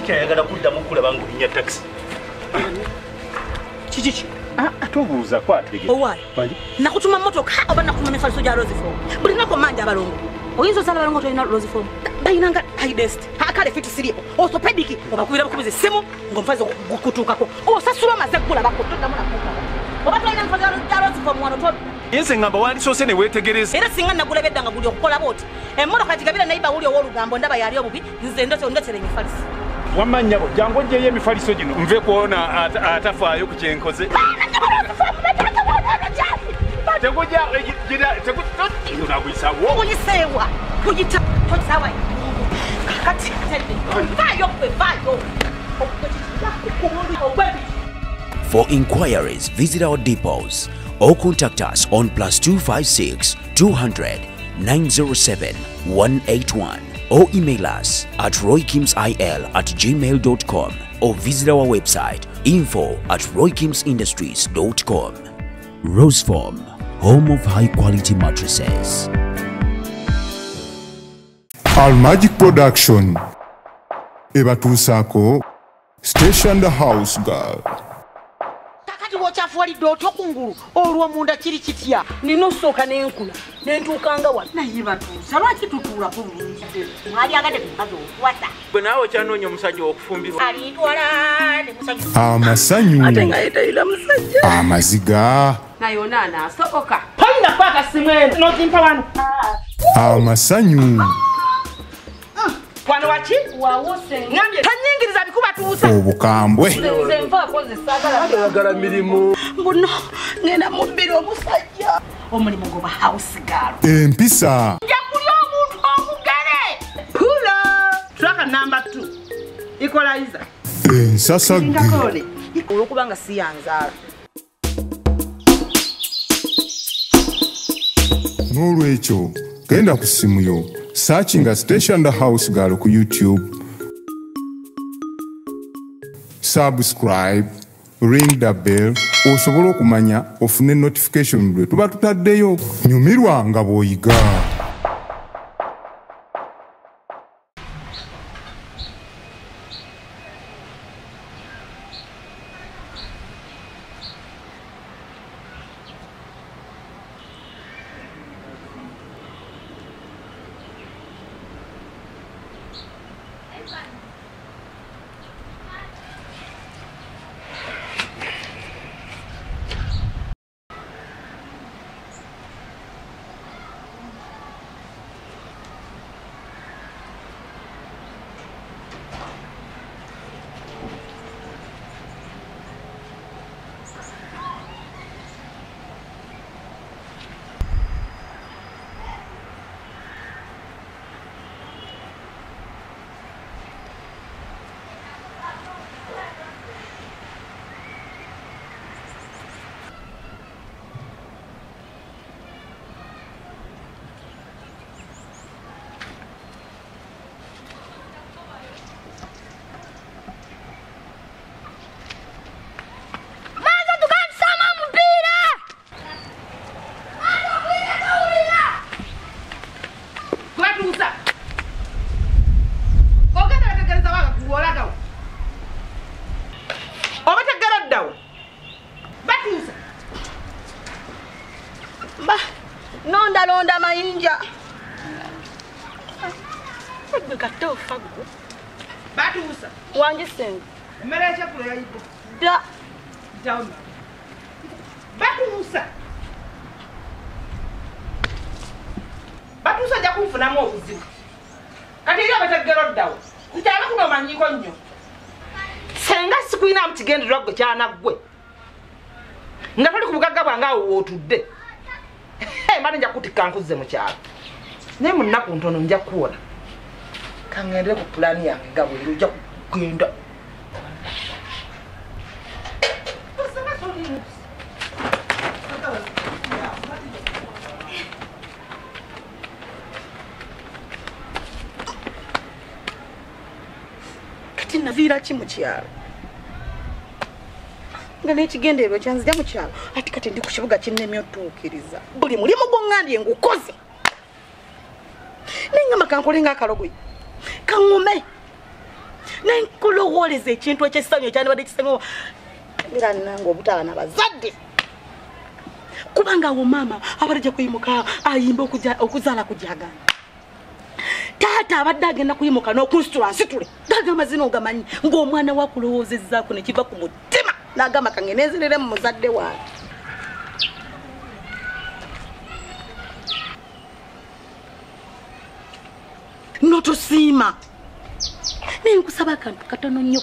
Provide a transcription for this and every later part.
sikyayagala kuddamu kulaba ng'olinya taxi. Kiki? Atubuuza kwategeka. Owaayi. Nakutuma mmotoka oba nakutuma mifaliso gya Roseform. Buli lunaku manja abalongo. Oyinza osala abalongo tolina Roseform. Bayinanga hidest. Akale fiti siripo. Orthopedic obakubira bukubiza essimu ng'omufazi gukutuukako. Osasula amaze ggula bakutuddamu nakuuka. Oba tolina mifaliso gya Roseform wano to. Yense ngamba wandisoose ne weetegereza. Era singa nagulabedda nga guli okukola booti. Emmotoka gigabira nayiba wuli ow'olugambo ndaba yali obubi nze ndotere emifaliso. Wamanya bo jangu njeyo emifaliso gino nve kuona atafaayo ku kyenkoze. Teguja gira tegutoti unagwisawo. Kuyisewa kuyita tosawa. Kati vayo. For inquiries, visit our depots or contact us on +256 200 907 181 or email us at roykimsil@gmail.com or visit our website info@roykimsindustries.com. Roseform, home of high quality mattresses. Al Magic Production Ebatusako Station the House Girl. Wachafuali doto kunguru olwo munda kiri kitya nino soka nenkula nentukanga wa nayiba tu salwaki tutula ku bulungi mwali agade kubazo wata bwenawo kyanoonya omusajja okufumbirwa alitwala ne musajja amasanyu ate ngaita ila musajja amaziga nayona nasoboka panga paka simwe notimpa wanu amasanyu Kwano wachi? Wawose. Ngambye tanyingiriza bikuba tuusa. Obukambwe. Nze mfa koze sagala. Ayagala mirimu. Mbuno ngenda mubbira omusajja. Omulimu goba house girl. Empisa. Nja kulya omuntu omugere. Pulo. Track number 2. Equalizer. Ensasage. Ngakole. Olwokubanga siyanzaala. N'olwekyo genda ku simu yo. Searching a Station the House Girl ku YouTube. Subscribe, ring the bell, osobola okumanya ofune notification lwe tuba tutaddeyo. Nyumirwa nga bw'oyiga. Londa mayinja. Gato fagu. Batusa. Wangi sen. Merecha kula yipo. Da. Down. Batusa. Batusa jakufuna mu obuzibu. Kati yo bategero dawo. Ntala kuno manyiko nnyo. Senga sikuina mtigendera gwe cyana gwe. Ngapali kubugagga bwanga awo otudde. Mani nja kutika nkuze mu kyalo. Ne munnaku ntono nja kuona. Kangende ku plan yange gabo nja kugenda. Kati navira ki mu kyalo. Ngane kigendero kyanzija mu kyalo ati kati ndi ku kibuga kinnemyo tuukiriza buli mulimu gwongandye ngukoze ninga makankole nga kalogoyi kangume nenkulowoleza ekintu ekyesanyu ekyandibadde kisenga era nange obutaba n'abazadde kubanga awo maama abalejja kuyimuka ayimba okuzaala kujagana taata abadde agenda kuyimuka n'okunsitula nsitule gagamba zino ogamanyi ng'omwana wakulowoozezaako ne kiva ku mutima n'agamba kange neezerere mu muzadde wange notusiima naye nkusaba akantu katono nnyo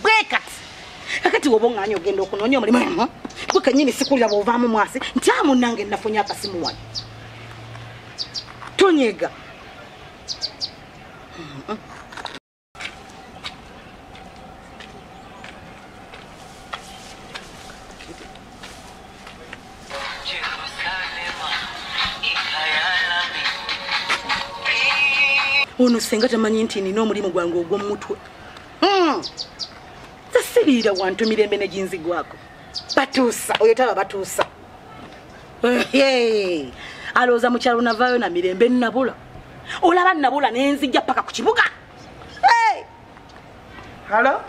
bwekati kakati woba oŋŋaanya ogenda okunoonya omulimu gwe kennyini sikulira bw'ovaamu mwasi nti amunnange nafunye akasimu wano tonyega ono senga tamanyi nti nina omulimu gwange ogw'omutwe tasiriira wantu mirembe ne ginzigwako batuusa oyo taba batuusa alowooza mukyalo navaayo na mirembe nabula olaba nabula nenzijja paka ku kibuga halo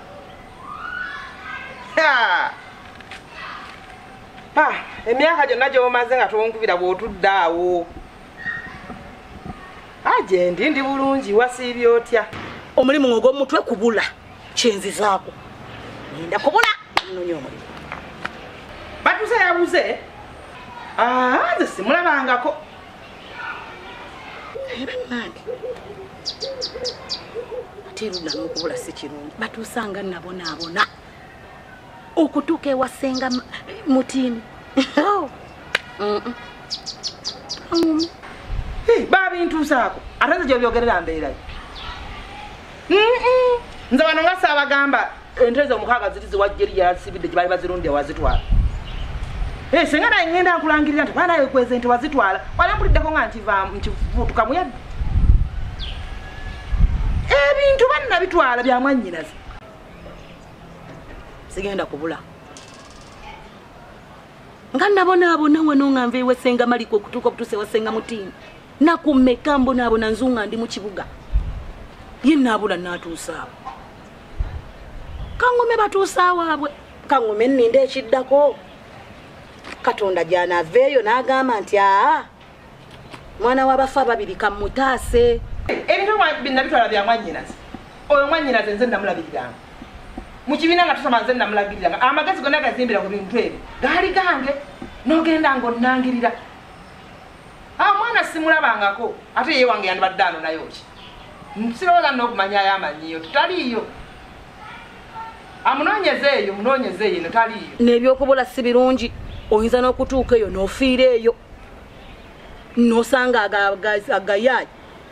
emyaka gyonna gyomaze nga tonkubira bw'otudde awo aje ndi bulungi wasiibye otya omulimu ogw'omutwe kubula kyenzizaako nenda kubula nnonya omulimu batuuse yabuze nze simulabangako era nange ate lunamu okubula si kirungi batuusanga nabonaabona okutuuka ewasenga mutiini babintuusaako ate nze gyobyogerera mbeerayo nze wano nga saabagamba ente ze omukaaga ziri ziwajjeri yasibidde gye bali bazirundya wazitwala senga naye ngenda nkulangirira nti banaye kweza ente wazitwala walambuliddeko nga nkivuutuka muyadde ebintu banna bitwala bya mwannyinaze sigenda kubula nga nabonaabona wano nga nva ewesenga maliko okutuuka obutuuse wasenga mutiini nakumeka mbonaabona nzunga ndi mu kibuga ye naabula naatuusaawo kaŋŋume batuusaawaabwe kaŋŋume nninda ekiddako katonda gy'anaaveeyo n'agamba nti mwana w'abafa babiri kamutaase ebintu binna bitwala bya mwannyinaze oyo mwannyinaze nze namulabiriranga mu kibiina nga tusoma nze namulagiriranga amagezi gonna gazimbira ku bintu ebyo gaali gange n'ogenda ng'onnangirira mwana simulabangako ate ye wange yandibadde anonayo ki sirowooza n'okumanyayo amanyiyo tutaliiyo amunoonyeze eyo munoonyeze eyo no taliiyo n'ebyokubula si birungi oyinza n'okutuuka eyo n'ofiira eyo n'osanga agayaayi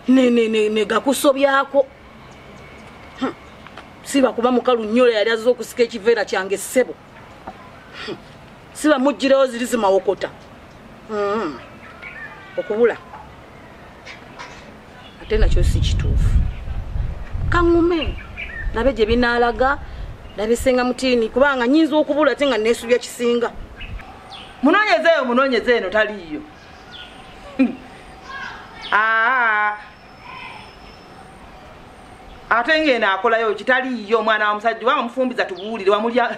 ne gakusobyako siba kuba mukalu nnyo yali azze okusika ekiveera kyange ssebo siba muggirewo ziri zimawokota okubula ate nakyo si kituufu kaŋŋume nabe gye binaalaga nabisenga mutiini kubanga nyinza okubula ate nga neesubya kisinga munoonyezeeyo munoonyeze eno taliiyo ate ngeno akolayo kitaliiyo omwana wa musajja waba mufumbiza tubuwulire wamulya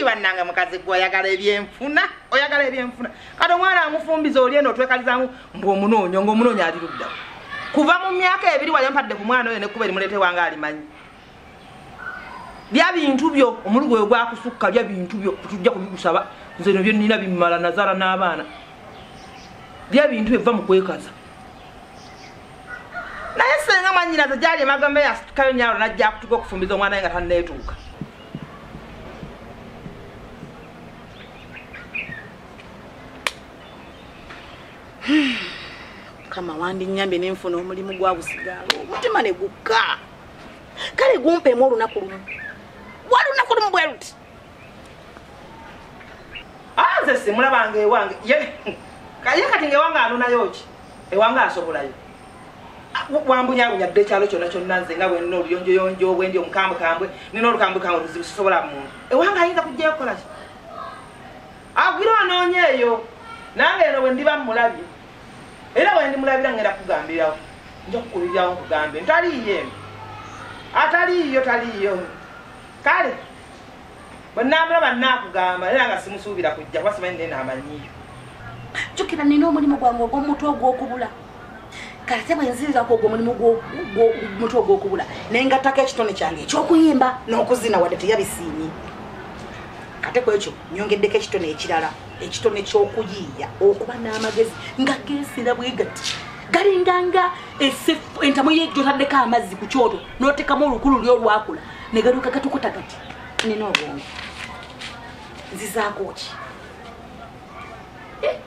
bannanga mukazi gwe oyagala ebyenfuna kati omwana amufumbiza oli eno otwekalizaamu mbwomunoonyo ng'omunoonya ali luddawo kuva mu myaka ebiri wali mpadde ku mwana oyo nekkuba erimuleete wange alimanyi bya bintu byo omulugu oyo gwakusukka bya bintu byo tujja kubigusaba nze eno byo nnina bimmala nazaala n'abaana bya bintu byeva mu kwekaza naye senga mwannyinaze gyali emagambo yasitukayo nyaalo najja akutuka okufumbiza omwana we nga tanneetuuka kama wandinyambye nenfuna omulimu gwa busigaalo omutima ne gukka kale gumpeemu olunaku lumu walunaku lumu bwe luti nze simulabanga ewange ye kati ngaewange anonayo ki ewange asobolayo wambunyabunyadde ekyalo kyonna kyonna nze nga bwenina oluyonjoyonjo obwendi omukambwekambwe nina olukambwekambwe oluzibu sisobola muntu ewange ayinza kujjayo kukola ki agwira onoonya eyo nange eno bwe ndiba mumulabye era bwe ndimulabira ngenda kukugambirawo nja kukulirirawo nkugambe ntaliiyo eno Taliyo. Kale. Bannamulaba nakugamba era nga simusuubira kujja kuba simanyi nde n'amanyiyo. Jjukira nina omulimu gwange ogw'omutwe ogw'okubula. Kale te bwenzirako ogwo omulimu gw'omutwe ogw'okubula naye ngattako ekitone kyange eky'okuyimba n'okuzina wadde teyabisiimye. Kate ku ekyo nyongeddeko ekitone ekirala ekitone ky'okuyiiya okuba n'amagezi nga geesera bwe gati galinganga entamu y'egyotaddeko amazzi ku kyoto n'oteekamu olukulu lyo olwakula ne galuuka gatukuta gati nina obwongo nzizaako ki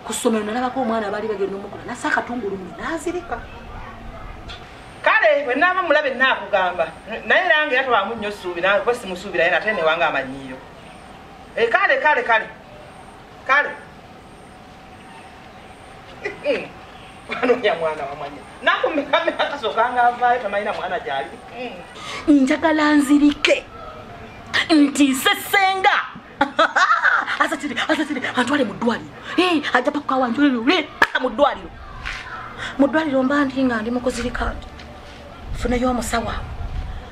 ku ssomero nalabako omwana baali bagenda omukula nasa akatungulu mwe n'azirika. Kale bwe naaba mulabe naakugamba naye era nga yatwamu nnyo ssuubi nawe kuba simusuubira ye nate newanga amanyiyo. Kale wanoya mwana wamanya nakumekame akasookanga avaayo tamalina mwana gyali. Njagala nzirike nti sesenga asatire antwale mu ddwaliro ajja paka wanjulire paka mu ddwaliro mba ndi nga ndi mukuzirika funayo omusawo awo.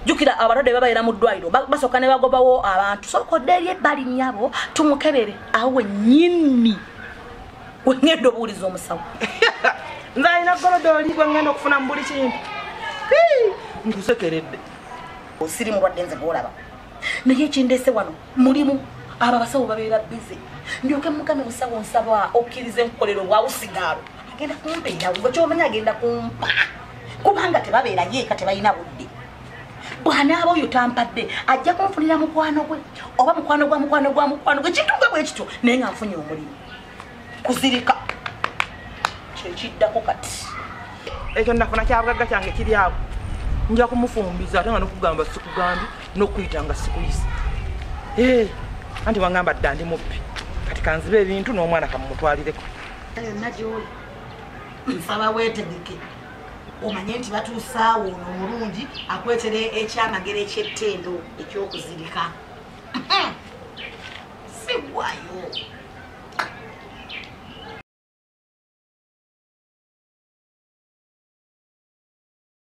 Jjukira abalwadde babaira mu ddwaliro basooka ne bagobawo abantu sookodde eri ebbali nnyabo tumukebere awo wennyini wengenda obuuliza omusawo. Nze alina golodooli gwe ngenda okufuna mu buli kintu nkusekeredde. Siri mulwadde nze gwolaba naye ekindeese wano mulimu abo abasawo babeera bize ndyoke mugame musawo nsaba okkiriza enkolero obwawusigaalo agenda kumpeera gwe kyomanya agenda kumpa kubanga tebabeera yeeka tebalina budde. Bw'anaaba oyo tampadde ajja kunfunira mukwano gwe oba mukwano gwe kitunga bwe kityo naye nga nfunye omulimu kuzirika kyekiddako kati. Ekyo nafuna kyabugagga kyange kiri awo nja kumufumbiza ate nga nokugamba sikugambye n'okuyita nga sikuyisa. Anti wangamba dda ndi mubbi kati kanziba ebintu n'omwana kamumutwalireko. Yonna gy'oli nsaba weetegeke omanye nti batuusaawo ono omulungi akwetere ekyamagero eky'ettendo eky'okuzirika.